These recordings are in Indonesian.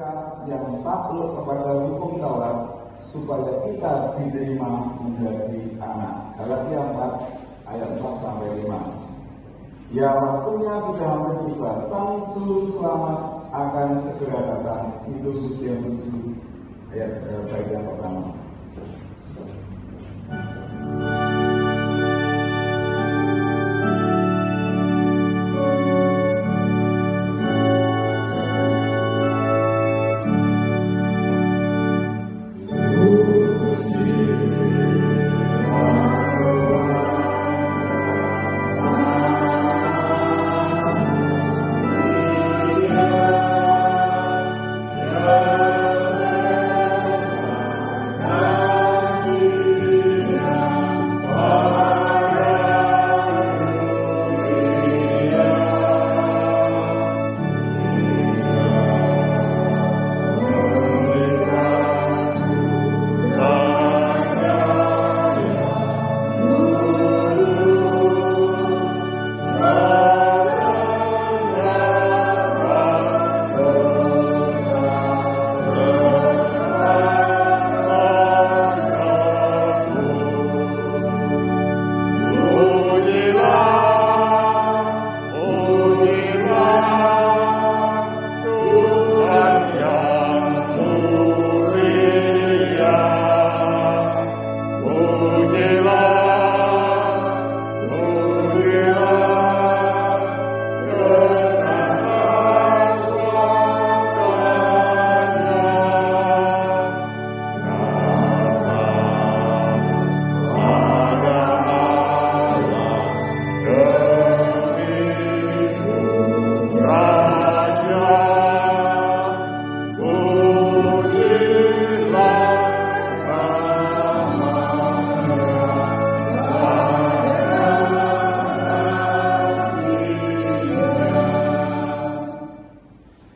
mereka yang takluk kepada hukum Taurat supaya kita diterima menjadi anak. Galatia 4 ayat 4 sampai 5. Ya, waktunya sudah hampir tiba. Sang Juru Selamat akan segera datang. Itu pujian 7 ayat bagian pertama.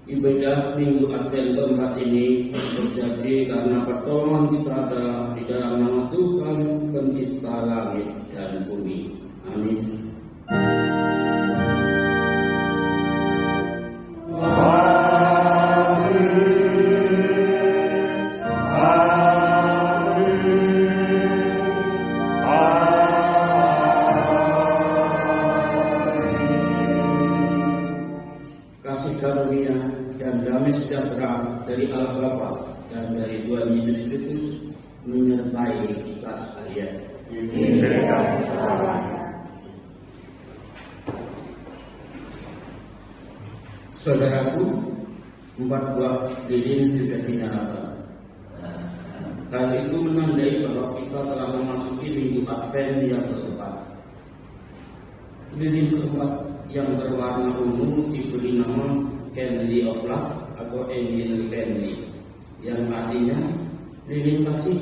Ibadah Minggu Advent keempat ini terjadi karena pertolongan kita adalah di dalam nama Tuhan Pencipta langit dan bumi. Amin. Kasih karunia dan damai sejahtera dari Allah Bapa dan dari Tuhan Yesus Kristus menyertai kita sekalian. Saudaraku, 4 buah lilin sudah dinyalakan. Hal itu menandai bahwa kita telah memasuki Minggu Advent yang keempat. Lilin keempat yang berwarna ungu diberi nama Candy of Love atau Angel Candy, yang artinya lilin kasih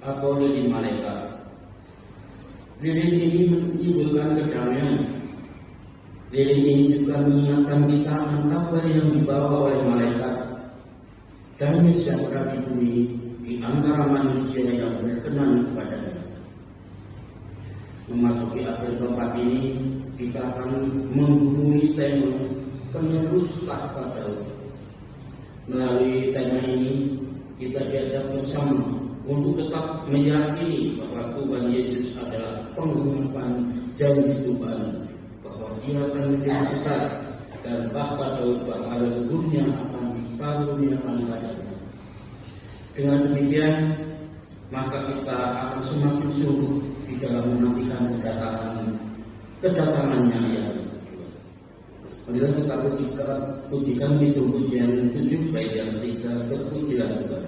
atau lilin malaikat. Lilin ini menyimbolkan kedamaian. Lilin ini juga mengingatkan kita akan kabar yang dibawa oleh malaikat, damai sejahtera di bumi di antara manusia yang berkenan kepadanya. Memasuki April keempat ini, kita akan menghubungi tema penerus tahta Daud. Melalui tema ini, kita diajak bersama untuk tetap meyakini bahwa Tuhan Yesus adalah penggenapan janji Tuhan, bahwa Dia akan menjadi besar dan tahta Daud bahwa leluhurnya akan dikaruniakan padanya. Dengan demikian, maka kita akan semakin sungguh di dalam menantikan kedatangannya yang kedua. Marilah kita pujikan itu pujian 7 bait yang 3 berpujilah Tuhan.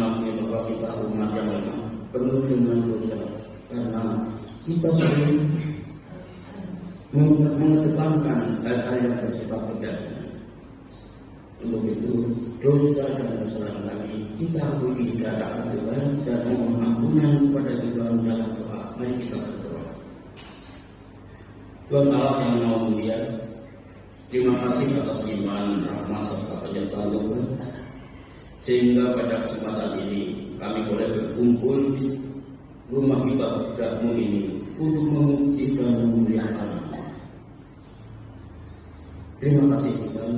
mengakui bahwa kita umat yang lemah, penuh dengan dosa, karena kita sering mengedepankan hal-hal yang bersifat kegiatan. Untuk itu, dosa dan kesalahan kami kita akui di hadapan Tuhan dan mohon ampunan kepada Tuhan dalam doa. Mari kita berdoa. Tuhan Allah yang Maha Mulia, terima kasih atas limpahan rahmat serta penyertaan Tuhan, sehingga pada kesempatan ini kami boleh berkumpul di rumah kita Budakmu ini untuk memuji dan memuliakan. Terima kasih Tuhan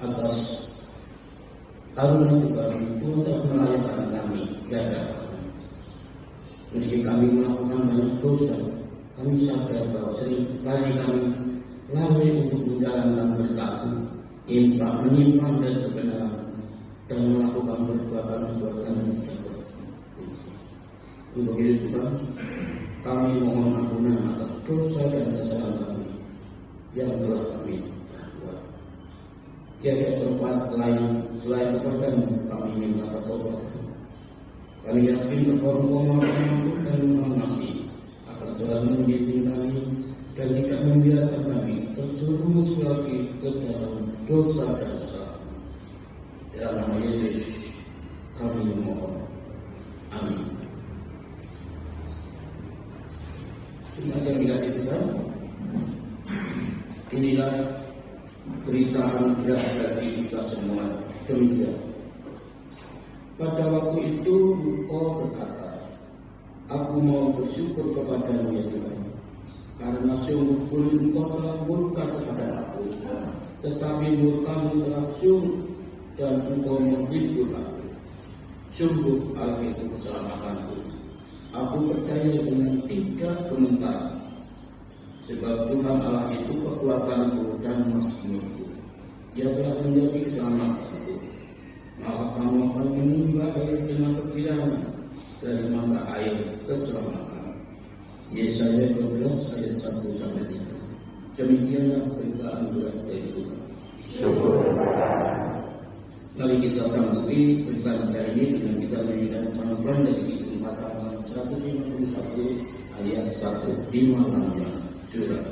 atas karunia Tuhan untuk melayani kami gada. Meski kami melakukan banyak dosa, kami sadar bahwa sering kali kami lalai untuk menjalankan berita-Mu, menyimpang dari kebenaran dan melakukan perbuatan-perbuatan yang tidak berfungsi. Untuk itu Tuhan, kami mohon ampunan atas dosa dan kesalahan kami yang telah kami perbuat. Tiada tempat lain selain kepada-Mu kami minta bertobat. Kami yakin bahwa Engkau Maha Pengampun dan Maha Pengasih akan selalu membimbing kami dan tidak membiarkan kami terjerumus lagi ke dalam dosa dan kesalahan. Dalam nama Yesus kami mohon. Amin. Terima kasih Tuhan. Inilah berita anugerah bagi kita semua. Demikian. Pada waktu itu Engkau berkata, aku mau bersyukur kepadamu ya Tuhan, karena sungguh pun Engkau telah murka kepada aku, tetapi murka-Mu telah surut dan Engkau menghibur aku. Sungguh Allah itu keselamatanku. Aku percaya dengan tidak gemetar, sebab Tuhan Allah itu kekuatanku dan makmurku. Dia telah menjadi keselamatanku. Maka kamu akan menimba air dengan kegirangan dari mata air keselamatan. Yesaya 12 ayat 1-3. Demikianlah berita anugerah dari Tuhan. Syukur. Mari kita sambungi berita anugerah ini dengan kita menyanyikan sambungan dari Kidung pasal 151 ayat 1 di malamnya surah.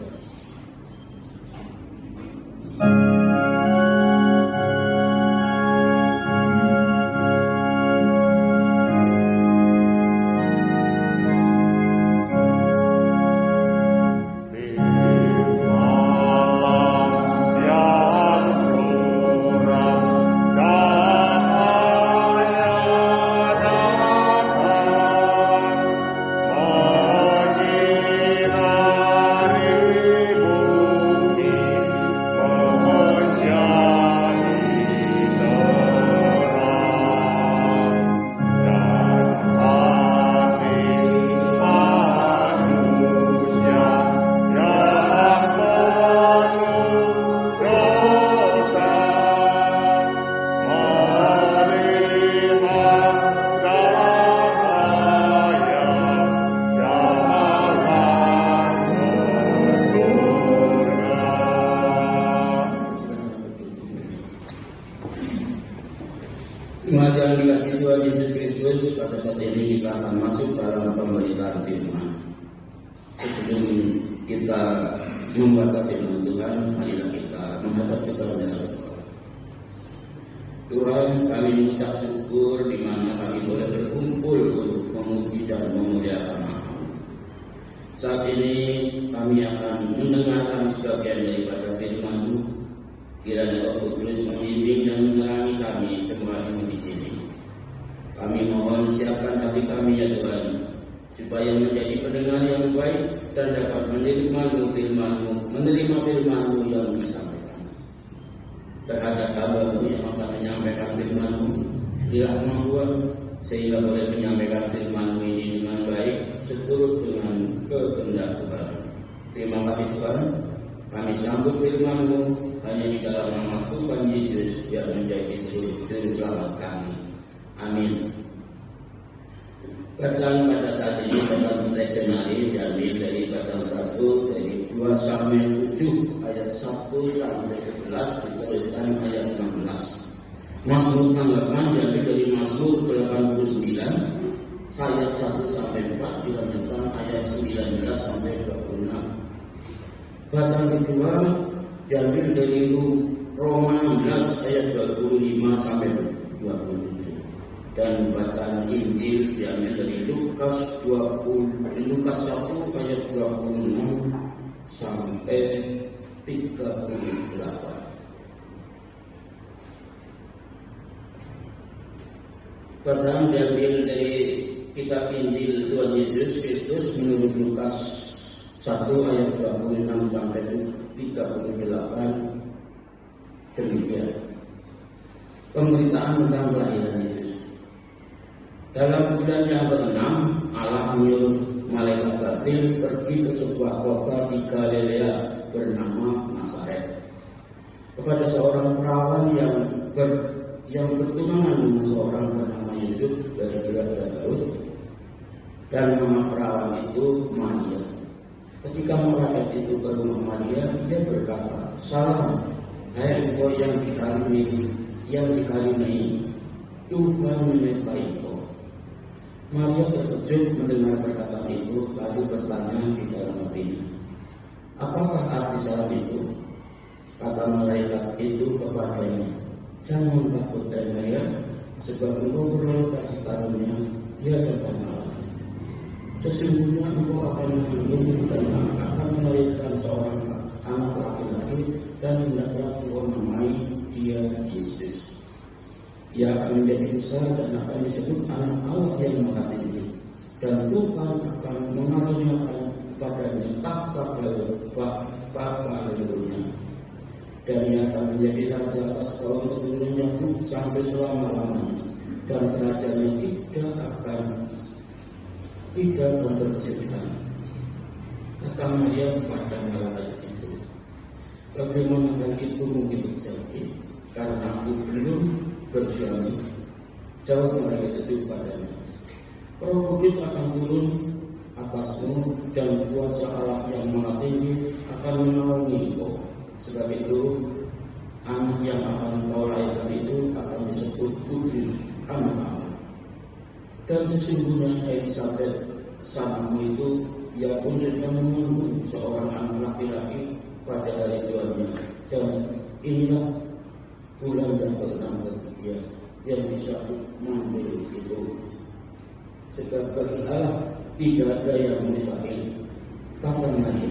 Kematian dikasih Tuhan Yesus Kristus, pada saat ini kita akan masuk dalam pemberitaan firman. Sebelum kita membaca firman Tuhan, marilah kita menghadap kepada Allah. Tuhan, kami mengucap syukur di mana kami boleh berkumpul untuk memuji dan memuliakan Nama. Saat ini kami akan mendengarkan sebagian daripada firman-Mu. Kiranya Roh Kudus membimbing dan menerangi kami semua di sini. Kami mohon siapkan hati kami ya Tuhan, supaya menjadi pendengar yang baik dan dapat menerima firman-Mu yang disampaikan. Terhadap hamba-Mu yang akan menyampaikan firman-Mu, berilah kemampuan sehingga boleh menyampaikan firman-Mu ini dengan baik seturut dengan kehendak Tuhan. Terima kasih Tuhan. Kami sambut firman-Mu hanya di dalam nama Tuhan Yesus yang menjadi juru selamat kami. Amin. Bacaan pada saat ini dalam leksionari diambil dari pasal 1 dari 2 Samuel 7 ayat 1 sampai 11 dituliskan ayat 16. Mazmur tanggapan diambil dari Mazmur 89 ayat 1 sampai 4 dilanjutkan ayat 19 sampai 26. Bacaan kedua diambil dari Roma 16 ayat 25 sampai 27. Dan bacaan Injil diambil dari Lukas 1 ayat 26 sampai 38. Bacaan diambil dari kitab Injil Tuhan Yesus Kristus menurut Lukas 1 ayat 26 sampai 38. Demikian pemberitaan tentang kelahiran Yesus. Dalam bulan yang ke-6, Allah menyuruh malaikat Gabriel pergi ke sebuah kota di Galilea bernama Nazaret kepada seorang perawan yang bertunangan dengan seorang bernama Yusuf dari keluarga Daud, dan nama perawan itu Maria. Ketika malaikat itu ke rumah Maria, dia berkata, "Salam, hai engkau yang dikaruniai, Tuhan menyertai engkau." Maria terkejut mendengar perkataan itu, lalu bertanya di dalam hatinya, "Apakah arti salam itu?" Kata malaikat itu kepadanya, "Jangan takut, hai Maria, sebab engkau beroleh kasih karunia di hadapan Allah. Sesungguhnya engkau akan mengandung dan akan melahirkan seorang anak laki-laki, dan hendaklah engkau namai dia Yesus. Ia akan menjadi besar dan akan disebut anak Allah yang Maha Tinggi, dan Tuhan akan mengaruniakan padanya tahta bapa leluhurnya, dan ia akan menjadi raja atas kaum keturunan Yakub sampai selama-lamanya, dan kerajaannya tidak akan terkecilkan." Kata Maria kepada malaikat itu, "Bagaimana hal itu mungkin terjadi, karena aku belum bersuami?" Jawab malaikat itu padanya, "Roh Kudus akan turun atasmu, dan kuasa Allah yang Maha Tinggi akan menaungi engkau. Sebab itu, anak yang akan kau lahirkan itu akan disebut Kudus, anak Allah. Dan sesungguhnya Elisabet samamu itu, ia pun sedang mengandung seorang anak laki-laki pada hari tuannya. Dan inilah bulan yang ke-6 dia yang disebut mandiri itu. Sebab bagi Allah tidak ada yang mustahil." Kata Maria,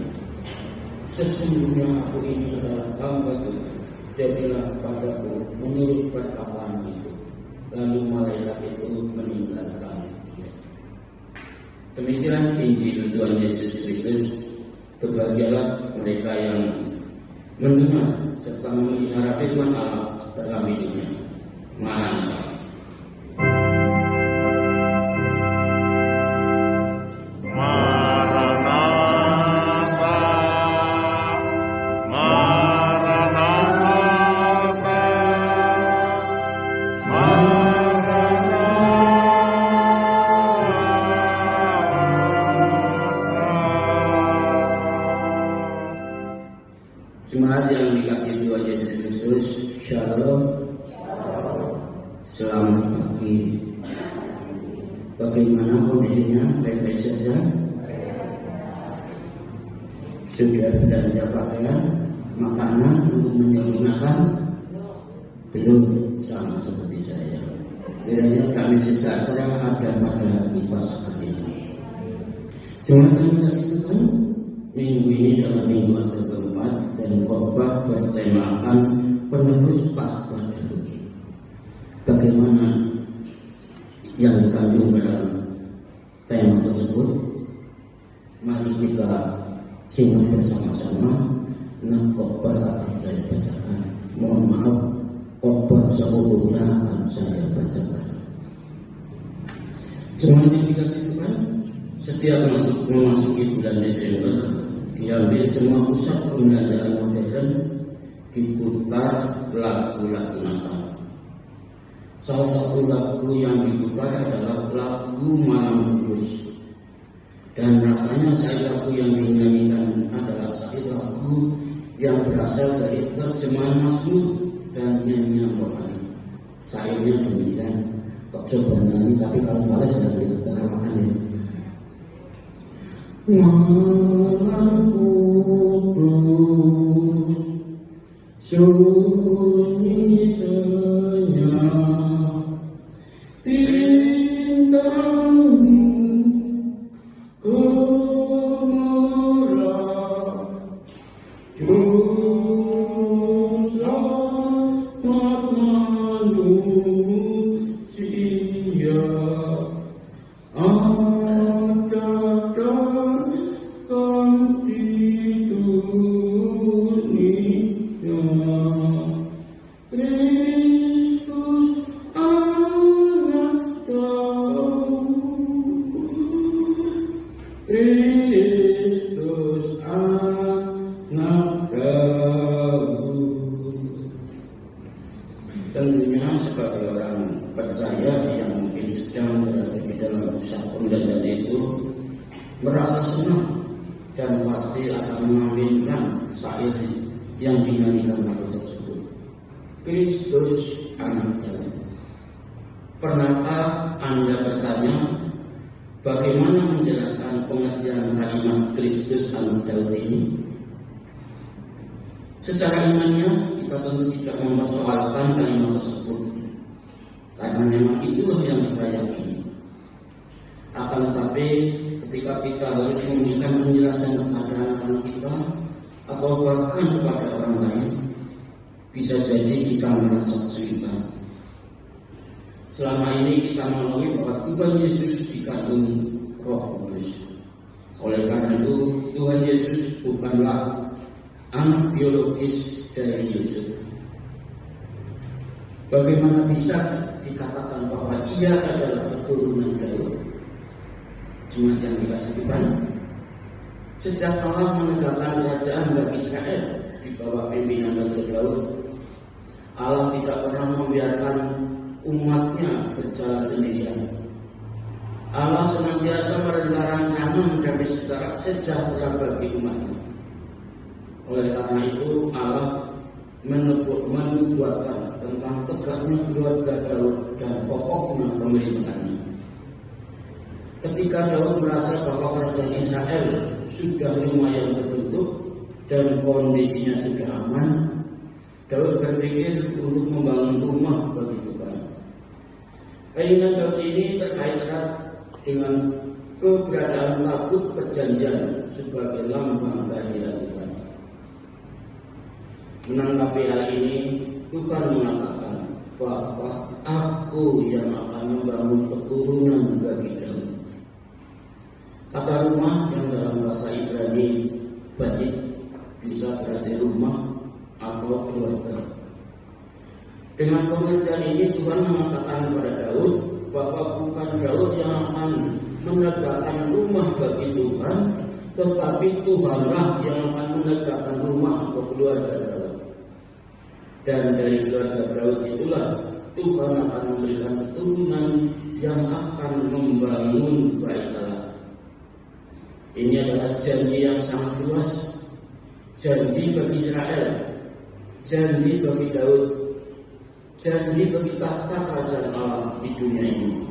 "Sesungguhnya aku ini adalah hamba Tuhan, jadilah padaku menurut perkataan itu." Lalu malaikat itu meninggalkan dia. Demikian Injil Tuhan Yesus Kristus. Berbahagialah mereka yang mendengar serta memelihara firman Allah dalam hidupnya. Maranatha. Jemaat yang dikasihi Tuhan Yesus Kristus, Shalom. Selamat pagi. Bagaimana kondisinya? Baik-baik saja? Sudah belanja pakaian, makanan untuk menyempurnakan? Belum, sama seperti saya. Kiranya kami sejahtera ada pada kita sekalian. Jemaat yang dikasihi Tuhan, minggu ini adalah minggu keempat, dan khotbah bertemakan penerus tahta Daud. Bagaimana yang dikandung dalam tema tersebut? Mari kita simak bersama-sama. Khotbah akan saya bacakan. Mohon maaf, khotbah seluruhnya akan saya bacakan. Semuanya dikasih Tuhan. Setiap memasuki bulan Desember, diambil semua pusat pembelanjaan modern, diputar lagu-lagu Natal. Salah satu lagu yang diputar adalah lagu Malam Kudus. Dan rasanya saya lagu yang dinyanyikan adalah lagu yang berasal dari terjemahan Mazmur dan nyanyian rohani. Syairnya demikian. Kok coba nyanyi tapi kalau salah jangan bisa setengah makan ya. Malam kudus sunyi senyap bintang gemerlap juru selamat manusia ada datang di dunia. Kristus anak Daud, Kristus anak Daud. Tentunya sebagai orang percaya yang mungkin sedang berada di dalam usaha penggandaan itu merasa senang dan pasti akan mengaminkan syair yang dinyanyikan lagu tersebut. Kristus anak Daud. Pernahkah Anda bertanya bagaimana menjelaskan pengertian kalimat Kristus anak Daud ini? Secara imannya kita tentu tidak mempersoalkan kalimat tersebut, karena memang itulah yang kita yakini. Akan tetapi ketika kita harus memberikan penjelasan kepada anak-anak kita atau bahkan kepada orang lain, bisa jadi kita merasa kesulitan. Selama ini kita mengetahui bahwa Tuhan Yesus dikandung Roh Kudus. Oleh karena itu Tuhan Yesus bukanlah anak biologis dari Yusuf. Bagaimana bisa dikatakan bahwa ia adalah keturunan Daud? Jemaat yang dikasihi Tuhan, sejak Allah menegakkan kerajaan bagi Israel di bawah pimpinan Raja Daud, Allah tidak pernah membiarkan umatnya berjalan sendirian. Allah senantiasa merencanakan damai sejahtera bagi umatnya. Oleh karena itu Allah menubuatkan tentang tegaknya keluarga Daud dan pokoknya pemerintahannya. Ketika Daud merasa bahwa kerajaan Israel sudah lumayan terbentuk dan kondisinya sudah aman, Daud berpikir untuk membangun rumah bagi Tuhan. Keinginan Daud ini terkait erat dengan keberadaan tabut perjanjian sebagai lambang kehadiran Tuhan. Menanggapi hal ini, Tuhan mengatakan bahwa Aku yang akan membangun keturunan bagi Daud. Kata rumah yang dalam bahasa Ibrani Bait bisa berarti rumah atau keluarga. Dengan pengertian ini Tuhan mengatakan kepada Daud bahwa bukan Daud yang akan menegakkan rumah bagi Tuhan, tetapi Tuhanlah yang akan menegakkan rumah atau keluarga Daud. Dan dari keluarga Daud itulah Tuhan akan memberikan keturunan yang akan membangun bait Allah. Ini adalah janji yang sangat luas, janji bagi Israel, janji bagi Daud, janji bagi tahta kerajaan Allah di dunia ini,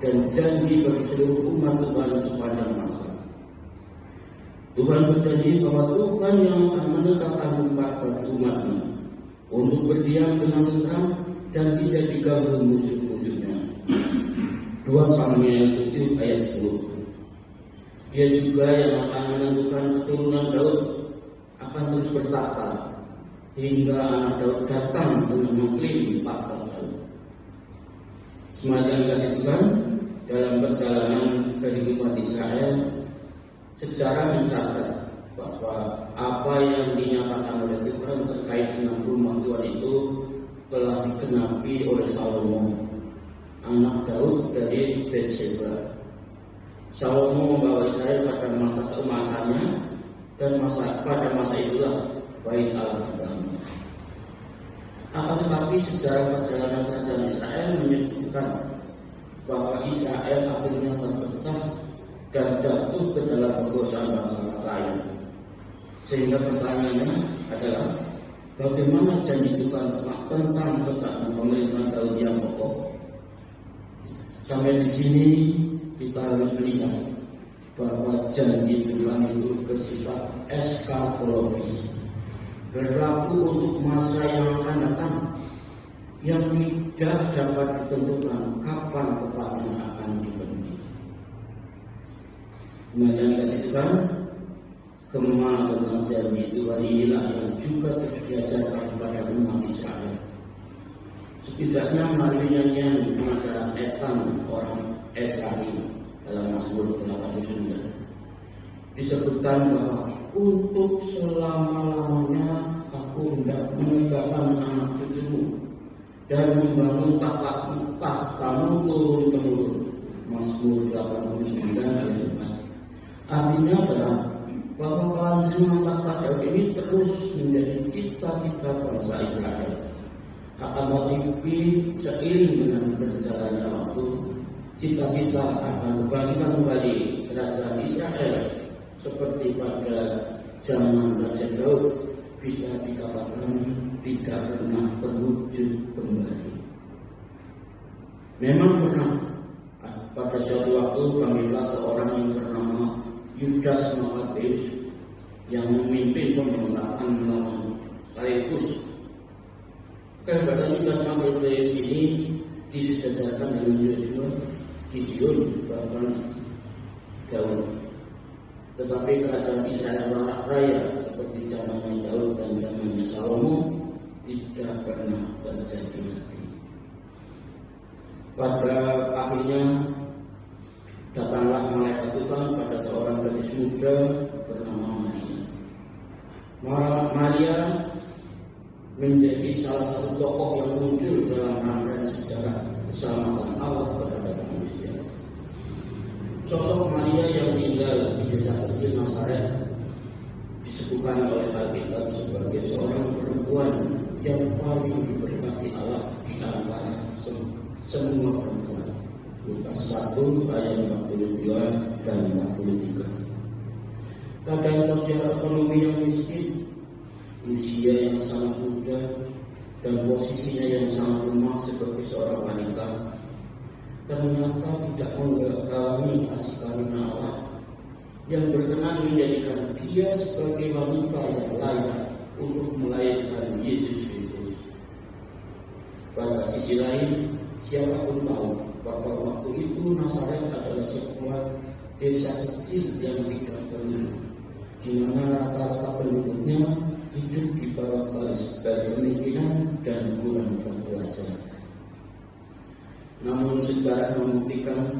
dan janji bagi seluruh umat Tuhan sepanjang masa. Tuhan berjanji bahwa Tuhan yang akan menegakkan tempat bagi umatnya untuk berdiam dengan tenteram dan tidak diganggu musuh-musuhnya. 2 Samuel 7 ayat 10. Dia juga yang akan menentukan keturunan Daud akan terus bertahta hingga anak Daud datang dengan mengklaim tahta Daud. Semacam kasih Tuhan dalam perjalanan kehidupan Israel, sejarah mencatat bahwa apa yang dinyatakan oleh Tuhan terkait dengan rumah Tuhan itu telah digenapi oleh Salomo, anak Daud dari Betseba. Salomo membawa Israel pada masa keemasannya dan pada masa itulah bait Allah dibangun. Akan tetapi sejarah perjalanan kerajaan Israel menyebutkan bahwa Israel akhirnya terpecah dan jatuh ke dalam kekuasaan bangsa lain. Sehingga pertanyaannya adalah Bagaimana janji Tuhan tentang ketaatan pemerintahan Daud yang pokok? Sampai di sini kita harus melihat bahwa janji Tuhan itu bersifat eskatologis, berlaku untuk masa yang akan datang, yang tidak dapat ditentukan kapan tepatnya akan dipenuhi. Kemudian kasih Tuhan, kemana tentang janji Tuhan inilah yang juga diajarkan kepada umat Israel. Setidaknya melalui nyanyian pengajaran etan orang Israel dalam Mazmur 89 disebutkan bahwa untuk selama-lamanya aku hendak menegakkan anak cucumu dan membangun tahtamu turun-temurun. Mazmur 89 ayat 4. Artinya adalah bahwa kelanjutan tahta Daud ini terus menjadi cita-cita bangsa Israel. Akan tetapi seiring dengan berjalannya waktu, cita-cita akan membagikan kembali kerajaan Israel seperti pada zaman Raja Daud bisa dikatakan tidak pernah terwujud kembali. Memang pernah pada suatu waktu kamilah seorang yang bernama Yudas Makabeus yang memimpin pemberontakan melawan Saikus. Kebetulan Yudas Makabeus ini disejajarkan dengan Yosua, Gideon, bahkan Daud. Tetapi kerajaan Israel raya seperti zamannya Daud dan zamannya Salomo tidak pernah terjadi lagi. Pada akhirnya datanglah malaikat Tuhan pada seorang gadis muda bernama Maria. Maria menjadi salah satu tokoh yang muncul dalam rangkaian sejarah keselamatan Allah pada datang Mesias. Sosok Maria yang tinggal di desa kecil Nazaret disebutkan oleh Alkitab sebagai seorang perempuan yang paling diberkati Allah di antara semua perempuan. Lukas 1 ayat 42 dan 43. Keadaan sosial ekonomi yang miskin, usia yang sangat muda, dan posisinya yang sangat lemah sebagai seorang wanita, ternyata tidak menggawangi kasih karunia Allah yang berkenan menjadikan dia sebagai wanita yang layak untuk melahirkan Yesus Kristus. Pada sisi lain, siapapun tahu bahwa waktu itu Nazaret adalah sebuah desa kecil yang tidak benar, di mana rata-rata penduduknya hidup di bawah garis kemiskinan dan kurang terpelajar. Namun sejarah membuktikan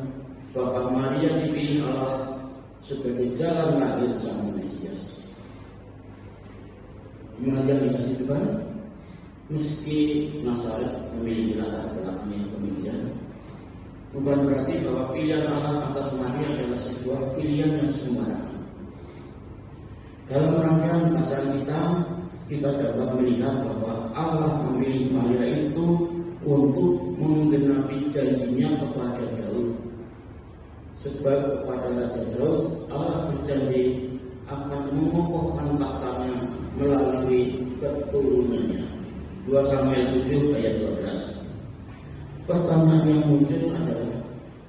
bahwa Maria dipilih Allah sebagai jalan lahir sang Mesias. Kemudian dikasih Tuhan, meski Nazaret memiliki latar belakang yang demikian, bukan berarti bahwa pilihan Allah atas Maria adalah sebuah pilihan yang sembarangan. Dalam rangkaian bacaan kita dapat melihat bahwa Allah memilih Maria itu untuk menggenapi janjinya kepada Daud. Sebab kepada Raja Daud, Allah berjanji akan mengokohkan tahtanya melalui keturunannya. 2 Samuel 7 ayat 12. Pertanyaan yang muncul adalah,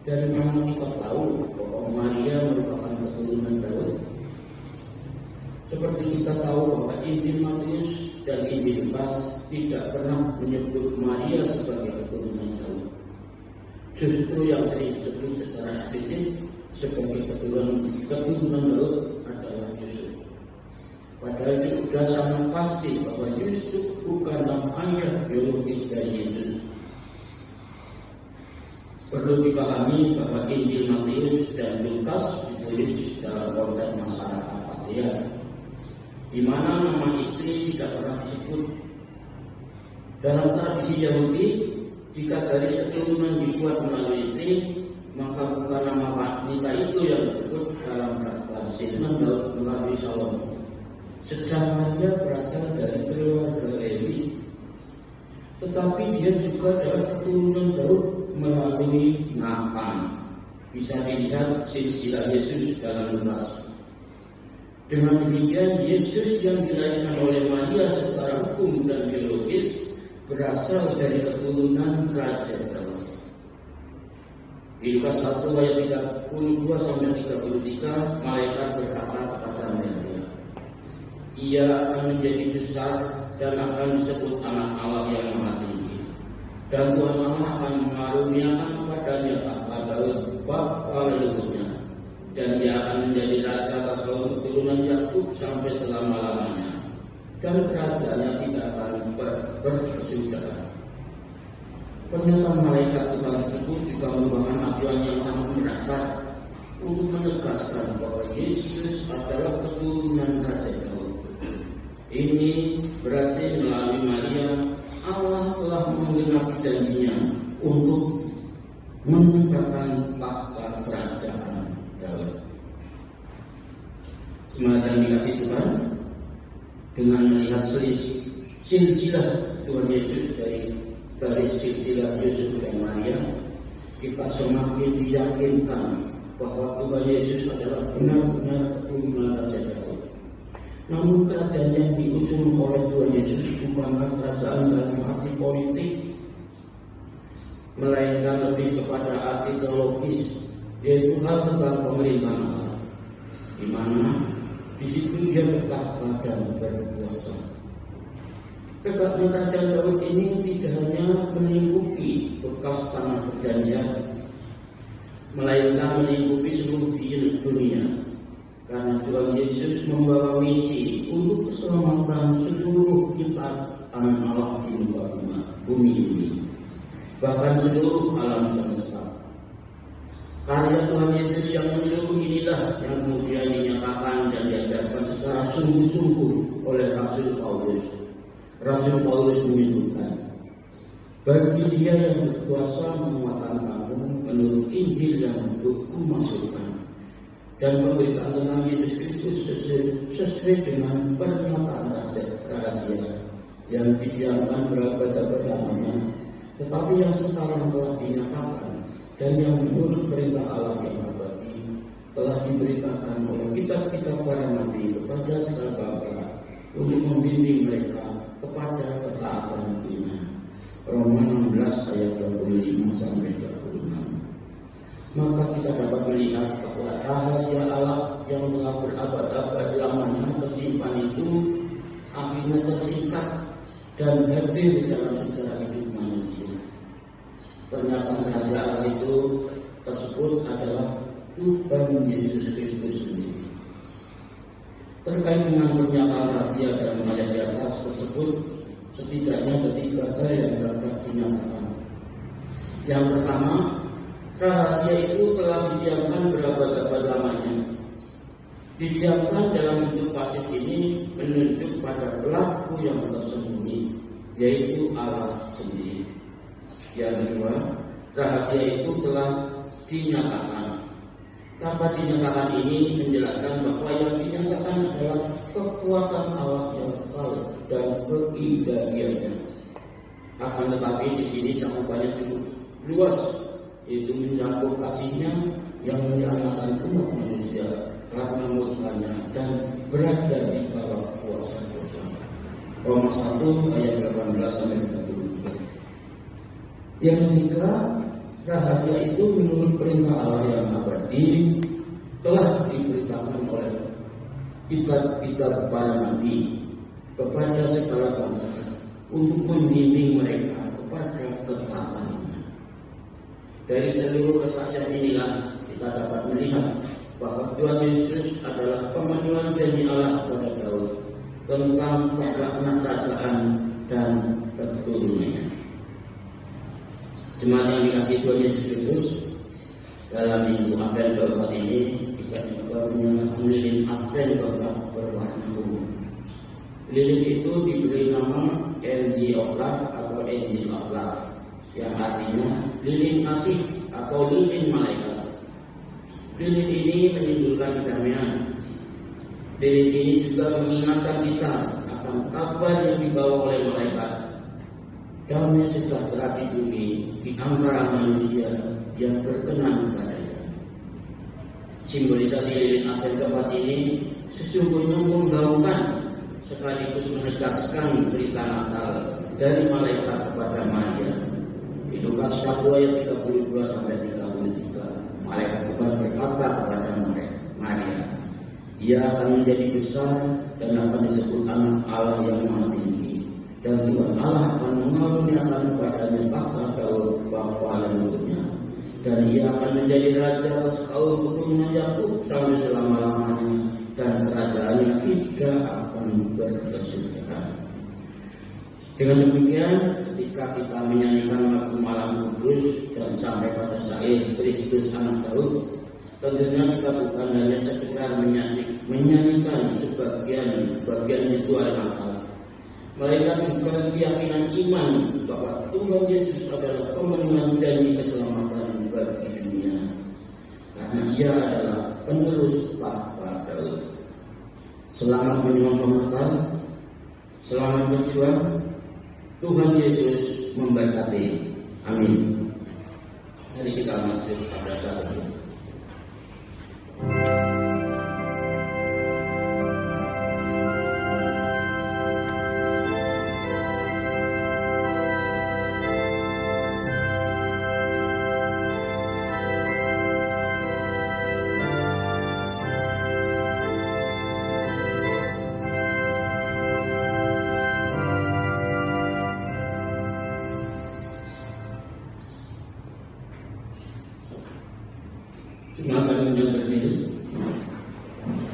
dari mana kita tahu bahwa Maria merupakan keturunan Daud? Seperti kita tahu bahwa Injil Matius dan Injil Lukas tidak pernah menyebut Maria sebagai keturunan Daud. Justru yang sering disebut secara eksplisit sebagai keturunan Daud adalah Yusuf. Padahal sudah sangat pasti bahwa Yusuf bukanlah ayah biologis dari Yesus. Perlu dipahami bahwa Injil Matius dan Lukas ditulis dalam konteks masyarakat patriark, di mana nama istri tidak pernah disebut. Dalam tradisi Yahudi, jika garis keturunan dibuat melalui istri, maka bukan nama wanita itu yang disebut dalam daftar Simeon Daud melalui Salomo. Sedangkan dia berasal dari keluarga Lewi, tetapi dia juga adalah keturunan Daud melalui Nathan. Bisa dilihat silsilah Yesus dalam Lukas. Dengan demikian, Yesus yang dilahirkan oleh Maria secara hukum dan biologis berasal dari keturunan Raja Daud. Di Lukas 1 ayat 32 sampai 33, malaikat berkata kepada Maria, "Ia akan menjadi besar dan akan disebut Anak Allah yang Maha Tinggi. Dan Tuhan Allah akan mengaruniakan kepadanya tahta Daud bapa leluhurnya, dan ia akan menjadi raja atas seluruh keturunan Yakub sampai selama-lamanya, dan kerajaannya tidak akan berkesudahan." Pernyataan malaikat Tuhan tersebut juga merupakan acuan yang sangat mendasar untuk menegaskan bahwa Yesus adalah keturunan Raja Daud. Ini berarti melalui Maria Allah telah menggenapi janjinya untuk menegakkan tahta kerajaan Daud. Semangat yang dikasih Tuhan, dengan melihat silsilah Tuhan Yesus dari silsilah Yusuf dan Maria, kita semakin diyakinkan bahwa Tuhan Yesus adalah benar-benar keturunan Raja Daud. Namun kerajaan yang diusung oleh Tuhan Yesus bukanlah kerajaan dalam arti politik, melainkan lebih kepada arti teologis, yaitu hal tentang pemerintahan Allah, di mana di situ dia bertahta dan berkuasa. Tegaknya kerajaan Daud ini tidak hanya melingkupi bekas tanah perjanjian, melainkan melingkupi seluruh dunia. Karena Tuhan Yesus membawa misi untuk keselamatan seluruh ciptaan Allah di muka bumi ini, bahkan seluruh alam semesta. Karya Tuhan Yesus yang menyeluruh inilah yang kemudian dinyatakan dan diajarkan secara sungguh-sungguh oleh Rasul Paulus. Rasul Paulus menyebutkan, "Bagi dia yang berkuasa menguatkan kamu menurut Injil yang aku masukkan, dan pemberitaan tentang Yesus Kristus sesuai dengan pernyataan rahasia yang didiamkan berabad-abad lamanya, tetapi yang sekarang telah dinyatakan dan yang menurut perintah Allah yang abadi telah diberitakan oleh kitab-kitab para nabi kepada segala bangsa untuk membimbing mereka kepada ketaatan iman." Roma 16 ayat 25 sampai 26. Maka kita dapat melihat bahwa rahasia Allah yang telah berabad-abad lamanya tersimpan itu akhirnya tersingkat dan hadir dalam sejarah hidup manusia. Pernyataan rahasia Allah itu tersebut adalah Tuhan Yesus Kristus sendiri. Terkait dengan pernyataan rahasia dalam ayat di atas tersebut, setidaknya ada 3 hal yang dapat dinyatakan. Yang pertama, rahasia itu telah didiamkan berabad-abad lamanya. Didiamkan dalam bentuk pasif ini menunjuk pada pelaku yang tersembunyi, yaitu Allah sendiri. Yang kedua, rahasia itu telah dinyatakan. Kata dinyatakan ini menjelaskan bahwa yang dinyatakan adalah kekuatan Allah yang kekal dan keilahiannya. Akan tetapi di sini cakupannya cukup luas, yaitu mencakup kasihnya yang menyelamatkan umat manusia karena murkanya dan berada di bawah kuasa dosa. Roma 1 ayat 18 sampai 23. Yang ketiga, rahasia itu menurut perintah Allah yang abadi telah diberitakan oleh kitab-kitab para nabi kepada segala bangsa untuk membimbing mereka kepada ketaatan. Dari seluruh kesaksian inilah kita dapat melihat bahwa Tuhan Yesus adalah pemenuhan janji Allah kepada Daud tentang tegaknya kerajaan dan keturunannya. Jemaat yang dikasihi Tuhan Yesus Kristus, dalam minggu Advent keempat ini kita juga menyalakan lilin Advent keempat berwarna ungu. Lilin itu diberi nama Angel of Love atau Angel of Love, yang artinya lilin kasih atau lilin malaikat. Lilin ini menunjukkan kedamaian. Lilin ini juga mengingatkan kita akan kabar yang dibawa oleh malaikat, damai sejahtera di bumi di antara manusia yang berkenan kepadanya. Simbolisasi lilin Advent keempat ini sesungguhnya menggaungkan sekaligus menegaskan berita Natal dari malaikat kepada Maria. Di Lukas 1 ayat 32 sampai 33, malaikat Tuhan berkata kepada Maria, ia akan menjadi besar dan akan disebut anak Allah yang Maha Tinggi, dan Tuhan Allah akan mengaruniakan kepadanya tahta Daud bapa leluhurnya, dan ia akan menjadi raja atas kaum keturunan Yakub sampai selama-lamanya, dan kerajaannya tidak akan berkesudahan. Dengan demikian, ketika kita menyanyikan lagu Malam Kudus dan sampai pada syair Kristus Anak Daud, tentunya kita bukan hanya sekedar menyanyikan sebagian ritual Natal, melainkan juga keyakinan iman bahwa Tuhan Yesus adalah pemenuhan janji keselamatan bagi dunia, karena Ia adalah penerus tahta Daud. Selamat menyongsong Natal, selamat berjuang. Tuhan Yesus memberkati. Amin. Mari kita masuk pada saat ini. Jemaat yang berdiri,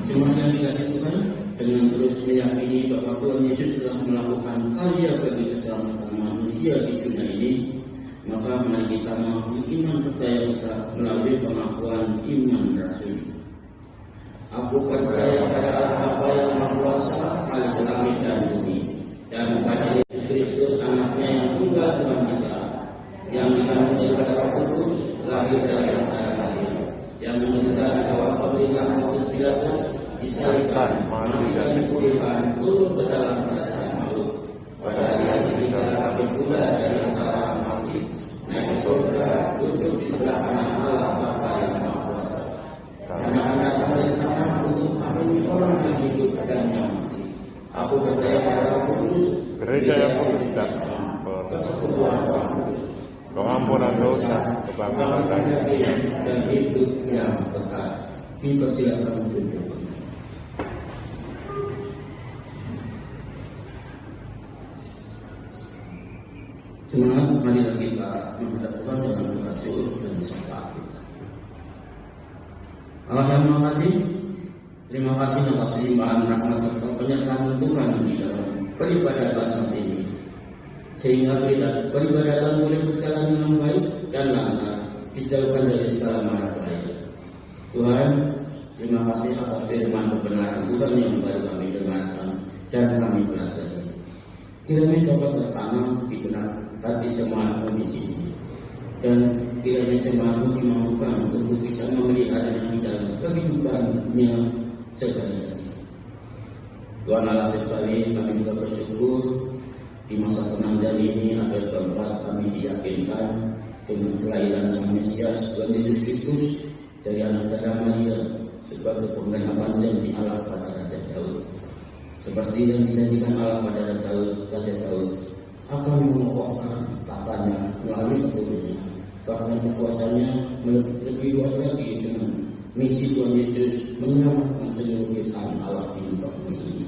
jemaat yang dikasih Tuhan, dengan terus meyakini bahwa Tuhan Yesus telah melakukan karya bagi keselamatan manusia di dunia ini, maka mari kita mengakui iman percaya kita melalui pengakuan iman rasuli. Aku percaya pada Bapa yang Maha Kuasa, Khalik langit dan bumi, dan pada Yesus Kristus anaknya yang tunggal Tuhan kita, yang dikandung daripada Roh Kudus, lahir dari antara Maria, yang menderita di bawah pemerintahan Pontius Pilatus, disalibkan, mati dan dikuburkan, turun ke dalam kerajaan maut. Pada hari ketiga bangkit pula dari antara orang mati, naik ke surga, duduk di sebelah kanan Allah Bapa yang Maha Kuasa, dan akan datang dari sana untuk mengambil orang yang hidup dan yang mati. Aku percaya pada Roh Kudus, gereja yang kudus dan persekutuan orang kudus, pengampunan dosa, kebangkitan dan hidup yang kekal. Dipersilakan duduk. Semangat, marilah kita menghadap Tuhan dengan bersyukur dan syafaat kita. Allah yang Maha Kasih, terima kasih atas limpahan rahmat serta penyertaan Tuhan di dalam peribadatan saat ini, sehingga peribadatan boleh berjalan dengan baik dan lancar, dijauhkan dari segala mara bahaya. Tuhan, terima kasih atas firman kebenaran Tuhan yang baru kami dengarkan dan kami pelajari. Kiranya dapat tertanam di benak hati jemaatmu di sini, dan kiranya jemaatmu dimampukan untuk bisa memeliharanya di dalam kehidupannya sehari-hari. Tuhan Allah sekali, kami juga bersyukur di masa penantian ini ada tempat kami diyakinkan dengan kelahiran Sang Mesias Tuhan Yesus Kristus dari anak darah Maria sebagai penggenapan janji Allah pada Raja Daud. Seperti yang dijanjikan Allah pada Raja Daud akan mengokohkan tahtanya melalui keturunannya, bahkan kekuasaannya lebih luas lagi dengan misi Tuhan Yesus menyelamatkan seluruh ciptaan Allah di muka bumi ini.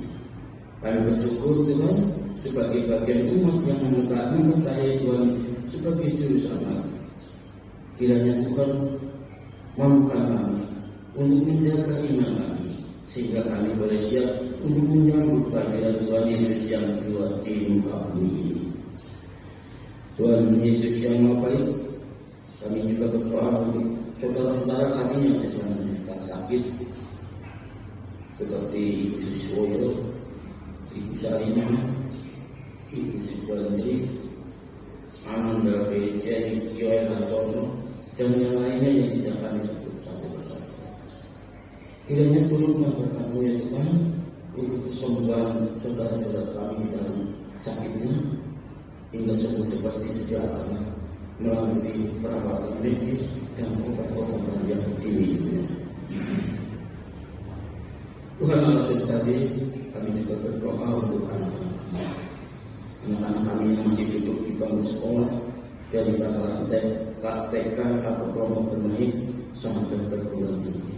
Kami bersyukur Tuhan sebagai bagian umat yang mempercayai Tuhan sebagai juru selamat. Kiranya Tuhan mampukan kami untuk menjaga iman kami, sehingga kami boleh siap untuk menyambut kehadiran Tuhan Yesus yang kedua di muka bumi ini. Tuhan Yesus yang Maha Baik, kami juga berdoa untuk saudara-saudara kami yang sedang menderita sakit, seperti Ibu Suswoyo, Ibu Salina, Ibu Sugandri, Ananda Beja, Ibu Yoel Hantono, dan yang lainnya yang tidak kami sebut satu persatu. Kiranya turunkan berkat-Mu ya Tuhan untuk kesembuhan saudara-saudara kami dalam sakitnya, hingga sembuh seperti sedia kala melalui perawatan medis dan obat-obatan yang dimilikinya. kali kami juga berdoa untuk anak-anak kami yang masih duduk di bangku sekolah dari tataran TK atau kelompok bermain sampai perguruan tinggi.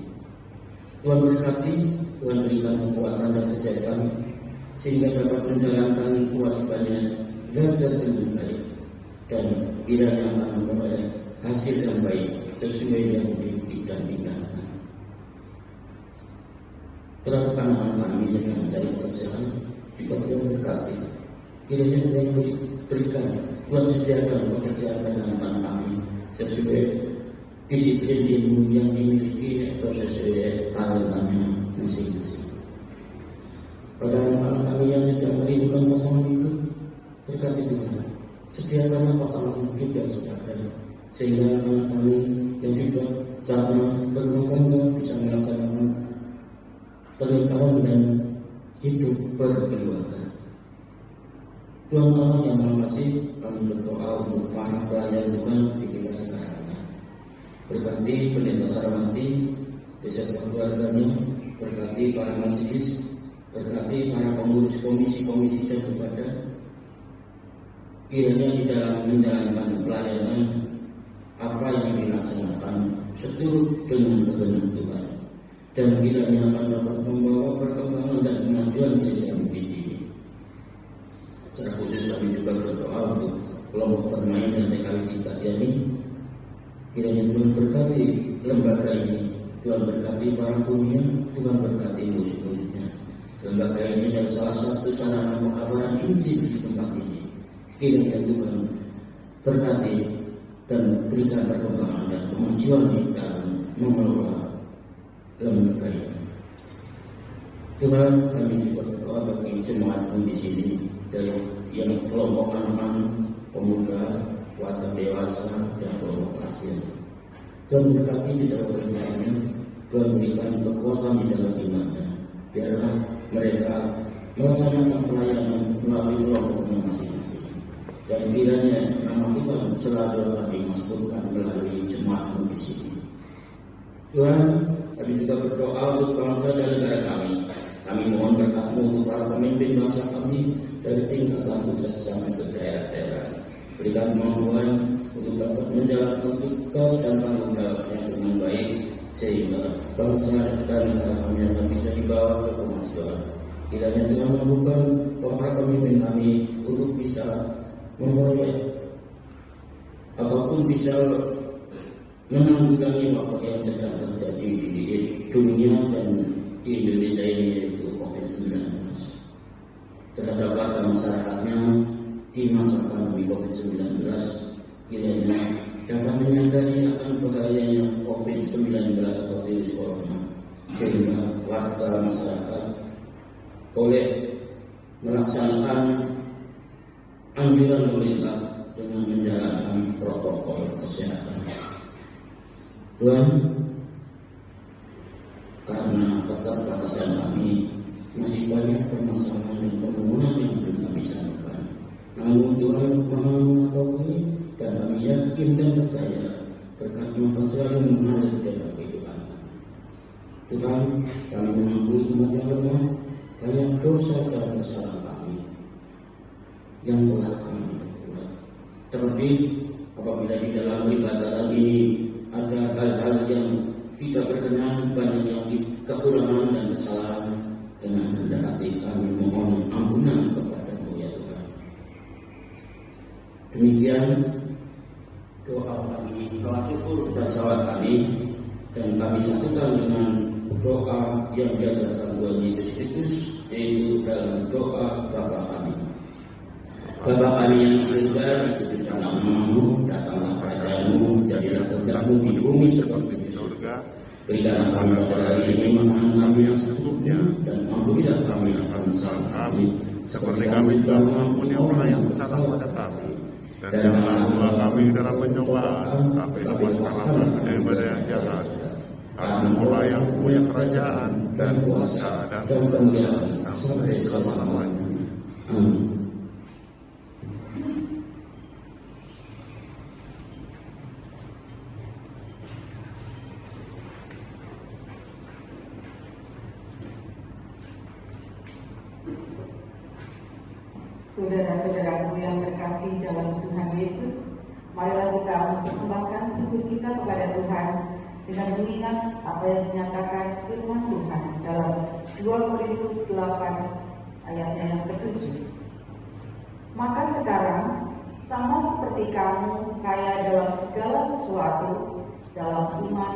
Tuhan berkati, Tuhan berikan kekuatan dan kesehatan sehingga dapat menjalankan kewajibannya belajar dengan baik dan kiranya akan memperoleh hasil yang baik sesuai yang diinginkan. Terhadap anak-anak kami yang mencari pekerjaan juga Tuhan berkati, kiranya Tuhan berikan, Tuhan sediakan pekerjaan bagi anak-anak kami sesuai disiplin ilmu yang dimiliki atau sesuai talentanya masing-masing. Pada anak-anak kami yang tidak merindukan pasangan hidup, berkati Tuhan, sediakanlah pasangan hidup yang sudah ada, sehingga anak kami yang sudah saatnya berumah tangga bisa melaksanakan pernikahan dan hidup berkeluarga. Tuhan Allah yang Maha Kasih, kami berdoa untuk para pelayan Tuhan di kita sekarang. Berkati Pendeta Sarmati beserta keluarganya, berkati para majelis, berkati para pengurus komisi-komisi dan kepada kiranya di dalam menjalankan pelayanan apa yang dilaksanakan seturut dengan kehendak Tuhan, dan kiranya akan dapat membawa perkembangan dan kemajuan desa Bukit ini. Secara khusus kami juga berdoa untuk kelompok bermain dan TKW kita ini. Kiranya Tuhan berkati lembaga ini, Tuhan berkati para gurunya, Tuhan berkati murid-muridnya. Lembaga ini adalah salah satu sarana pengkabaran Injil di tempat ini. Kiranya Tuhan berkati dan berikan perkembangan dan kemajuan di dalam mengelola lembaga ini. Tuhan, kami juga berdoa bagi jemaat di sini, dari yang kelompok anak-anak, pemuda, wadah dewasa, dan kelompok akhir. Tuhan berkati di dalam perjalanannya, Tuhan berikan kekuatan di dalam imannya. Biarlah mereka melaksanakan pelayanan melalui kelompoknya masing-masing. Dan kiranya nama Tuhan selalu akan dimasukkan melalui jemaat di sini. Tuhan, kami juga berdoa untuk bangsa dan negara kami. Kami mohon berkat-Mu untuk para pemimpin bangsa kami dari tingkatan pusat sampai ke daerah-daerah. Berikan kemampuan untuk dapat menjalankan tugas dan tanggung jawabnya dengan baik, sehingga bangsa dan negara kami akan bisa dibawa ke kemajuan. Kiranya Tuhan membuka para pemimpin kami untuk bisa memperoleh apapun, bisa menanggulangi wabah yang sedang terjadi di dunia dan di Indonesia ini, yaitu COVID-19. Terhadap warga masyarakatnya di masa pandemi COVID-19, kiranya dapat menyadari akan bahayanya COVID-19 atau virus corona, sehingga warga masyarakat boleh melaksanakan anjuran pemerintah dengan menjalankan protokol kesehatan. Tuhan, karena keterbatasan kami, masih banyak permasalahan dan permohonan yang belum kami sampaikan. Namun Tuhan Maha mengetahui, dan kami yakin dan percaya berkat-Mu akan selalu mengalir dalam kehidupan. Tuhan, kami mengakui umat yang lemah, banyak dosa dan kesalahan kami yang telah kami perbuat. Terlebih apabila di dalam peribadatan ini ada hal-hal yang tidak berkenan, banyak yang kekurangan dan kesalahan, dengan rendah hati kami mohon ampunan kepada-Mu ya Tuhan. Demikian doa kami, doa syukur dan salawat kami, dan kami satukan dengan doa yang diajarkan Tuhan Yesus Kristus, yaitu dalam doa Bapa kami. Bapa kami yang di surga, dikuduskan nama-Mu, datanglah kerajaan-Mu, jadilah kehendak-Mu di bumi seperti di surga. Berikanlah kami pada hari ini makanan kami yang secukupnya, dan ampunilah kami akan kesalahan kami, seperti kami juga mengampuni orang yang bersalah pada kami. Dan janganlah membawa kami dalam pencobaan, tapi lepaskanlah kami daripada yang jahat. Karena Mulah yang punya kerajaan dan kuasa dan kemuliaan sampai selama-lamanya. Amin. Saudara-saudaraku yang terkasih dalam Tuhan Yesus, marilah kita mempersembahkan syukur kita kepada Tuhan dengan mengingat apa yang dinyatakan firman Tuhan dalam 2 Korintus 8 ayatnya yang ke-7. Maka sekarang, sama seperti kamu kaya dalam segala sesuatu, dalam iman,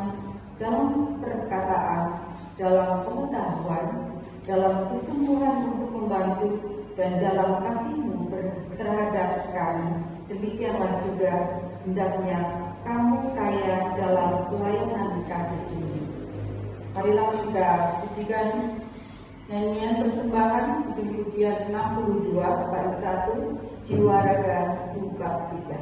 dalam perkataan, dalam pengetahuan, dalam kesungguhan untuk membantu, dan dalam kasihmu terhadap kami, demikianlah juga hendaknya kamu kaya dalam pelayanan kasih ini. Marilah kita pujikan nyanyian persembahan di pujian 62 bait 1, Jiwa Raga Buka 3.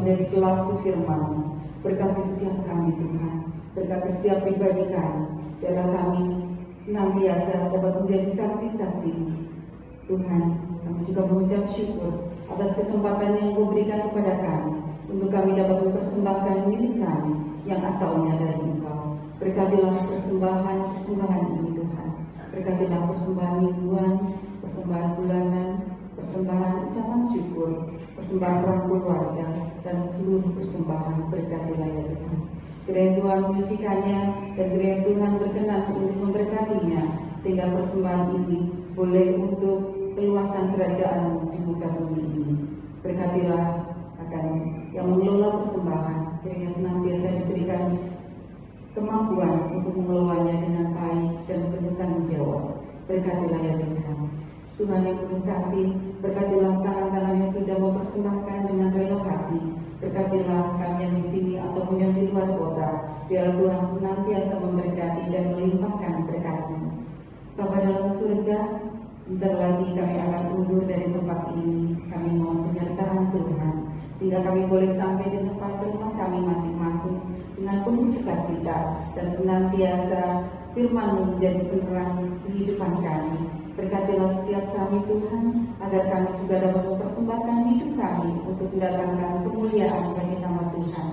Menjadi pelaku firman. Berkati setiap kami Tuhan, berkati setiap pribadi kami, biarlah kami senantiasa dapat menjadi saksi-saksi Tuhan. Kami juga mengucap syukur atas kesempatan yang Kau berikan kepada kami untuk kami dapat mempersembahkan milik kami yang asalnya dari Engkau. Berkatilah persembahan ini Tuhan, berkatilah persembahan mingguan, persembahan bulanan, persembahan ucapan syukur, persembahan rangkul keluarga, dan seluruh persembahan. Berkatilah ya Tuhan. Kiranya Tuhan menyucikannya dan kiranya Tuhan berkenan untuk memberkatinya, sehingga persembahan ini boleh untuk keluasan kerajaan-Mu di muka bumi ini. Berkatilah akan yang mengelola persembahan, kiranya senantiasa diberikan kemampuan untuk mengelolanya dengan baik dan penuh tanggung jawab. Berkatilah ya Tuhan. Tuhan yang penuh kasih, berkatilah tangan-tangan yang sudah mempersembahkan dengan rela hati. Berkatilah kami yang di sini ataupun yang di luar kota, biar Tuhan senantiasa memberkati dan melimpahkan berkat-Mu. Bapa dalam surga, sebentar lagi kami akan undur dari tempat ini. Kami mohon penyertaan Tuhan, sehingga kami boleh sampai di tempat rumah kami masing-masing dengan penuh sukacita, dan senantiasa firman-Mu menjadi penerang kehidupan kami. Berkatilah setiap kami Tuhan, agar kami juga dapat mempersembahkan hidup kami untuk mendatangkan kemuliaan bagi nama Tuhan.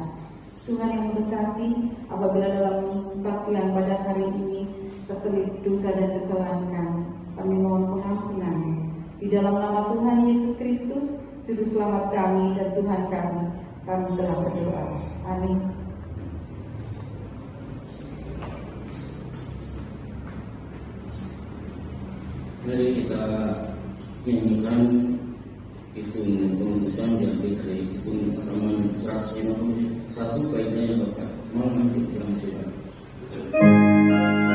Tuhan yang berkasih, apabila dalam kebaktian pada hari ini terselip dosa dan kesalahan kami mohon pengampunan. Di dalam nama Tuhan Yesus Kristus, Juru Selamat kami dan Tuhan kami telah berdoa. Amin. Mari kita nyanyikan hitung pengutusan diambil dari hitung halaman 151 baiknya yang Bapak mau lanjut dalam sidang. Selamat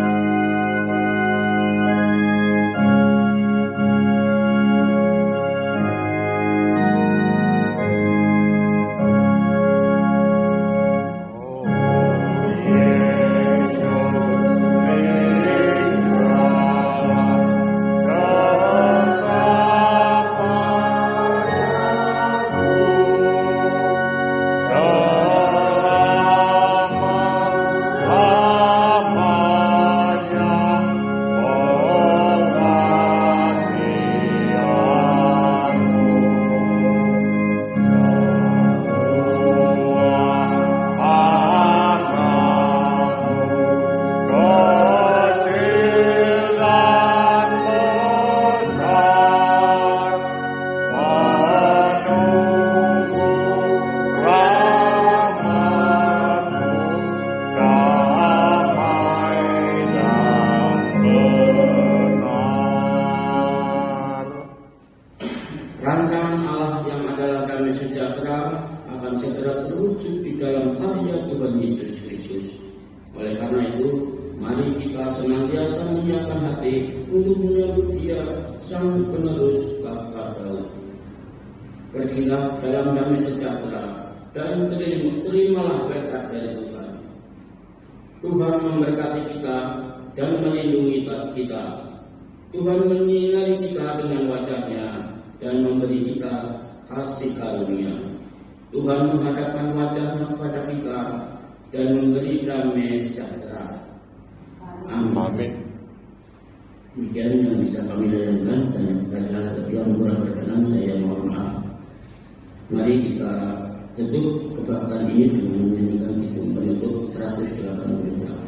hati untuk menyambut Dia sang penerus tahta Daud. Pergilah dalam damai sejahtera dan terimalah berkat dari Tuhan. Tuhan memberkati kita dan melindungi kita. Tuhan menyinari kita dengan wajah-Nya dan memberi kita kasih karunia. Tuhan menghadapkan wajah-Nya kepada kita dan memberi damai sejahtera. Amin. Demikian yang bisa kami layankan, dan apabila yang kurang berkenan saya mohon maaf. Mari kita tutup kebaktian ini dengan menyanyikan kidung penutup 188.